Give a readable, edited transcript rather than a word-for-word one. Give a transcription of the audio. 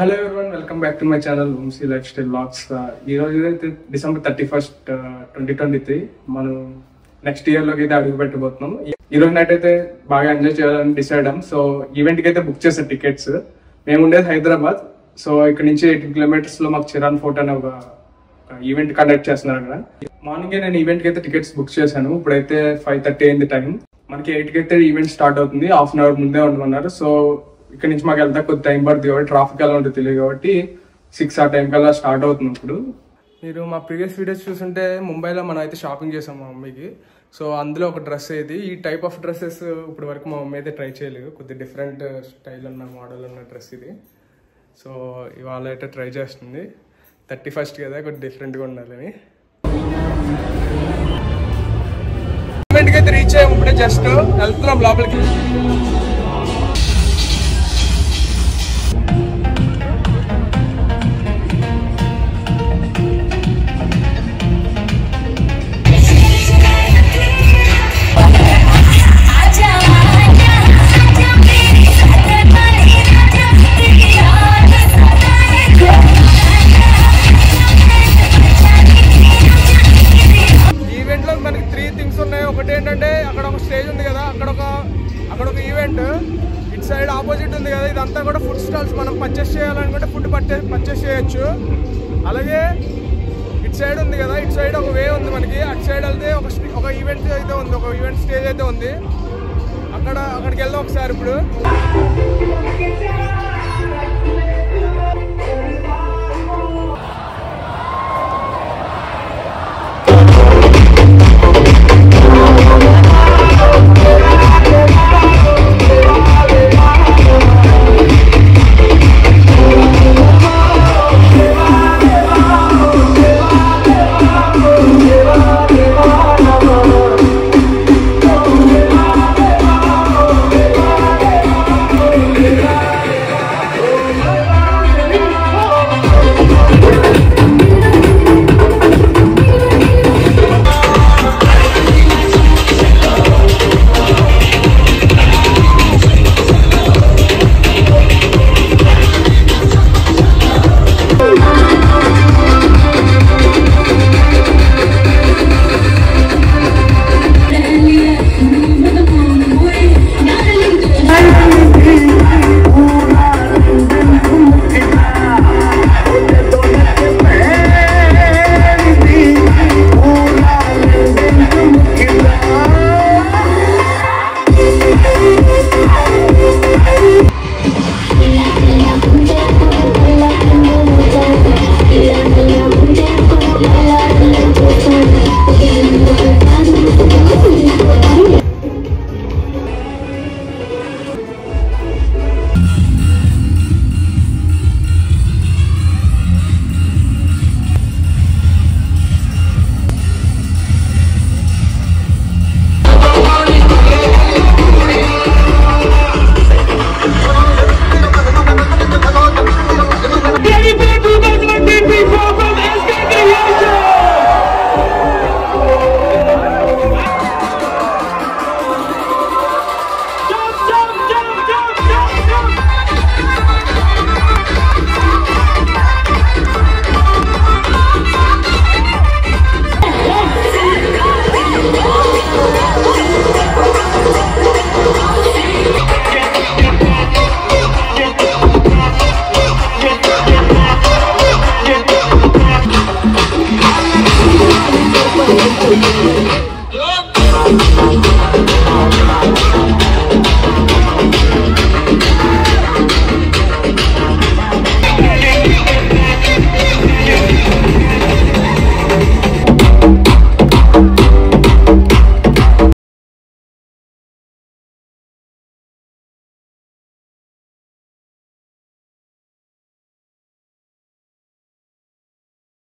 Hello everyone, welcome back to my channel Vamshi lifestyle vlogs. ఈ రోజు అయితే December 31st, 2023 మనం నెక్స్ట్ ఇయర్ లోకి అయితే అడుగు పెట్టబోతున్నాం. ఈ రోజు నైట్ అయితే బాగా ఎంజాయ్ చేయాలని డిసైడ్ అయ్యాం. సో ఈవెంట్ కి అయితే బుక్ చేసాం టికెట్స్. మేము ఉండేది హైదరాబాద్. సో ఇక్కడ నుంచి 18 kilometers లో మాకు చిరాన్ ఫోర్ట్ అనే ఒక ఈవెంట్ కండక్ట్ చేస్తున్నారు అక్కడ. మార్నింగ్ నేను ఈవెంట్ కి అయితే టికెట్స్ బుక్ చేశాను. ఇప్పుడైతే 5:30 అయింది టైం. మనకి 8కి అయితే ఈవెంట్ స్టార్ట్ అవుతుంది. హాఫ్ అన్ అవర్ ముందే ఉండమన్నారు. సో ఇక్కడ నుంచి మాకు వెళ్తా కొద్ది టైం పడుతుంది కాబట్టి ట్రాఫిక్ ఎలా ఉంటుంది తెలియదు కాబట్టి 6 ఆ టైం కల్లా స్టార్ట్ అవుతుంది. ఇప్పుడు మీరు మా ప్రీవియస్ వీడియోస్ చూస్తుంటే ముంబైలో మనం అయితే షాపింగ్ చేసాం మా మమ్మీకి. సో అందులో ఒక డ్రెస్ ఇది. ఈ టైప్ ఆఫ్ డ్రెస్సెస్ ఇప్పుడు వరకు మా మమ్మీ అయితే ట్రై చేయలేదు. కొద్ది డిఫరెంట్ స్టైల్ ఉన్న మోడల్ ఉన్న డ్రెస్ ఇది. సో ఇవాళ అయితే ట్రై చేస్తుంది. 31st కదా, కొద్ది డిఫరెంట్గా ఉండాలని. ఈవెంట్కి అయితే రీచ్ అయ్యాము. ఇప్పుడే జస్ట్ వెళ్తున్నాం లోపలికి. అక్కడ ఒక ఈవెంట్, ఇటు సైడ్ ఆపోజిట్ ఉంది కదా, ఇదంతా కూడా ఫుడ్ స్టాల్స్. మనం పర్చేస్ చేయాలనుకుంటే ఫుడ్ పర్చేస్ చేయొచ్చు. అలాగే ఇటు సైడ్ ఉంది కదా, ఇటు సైడ్ ఒక వే ఉంది మనకి. అటు సైడ్ వెళ్తే ఒక ఈవెంట్ అయితే ఉంది, ఒక ఈవెంట్ స్టేజ్ అయితే ఉంది. అక్కడికి వెళ్దాం ఒకసారి ఇప్పుడు.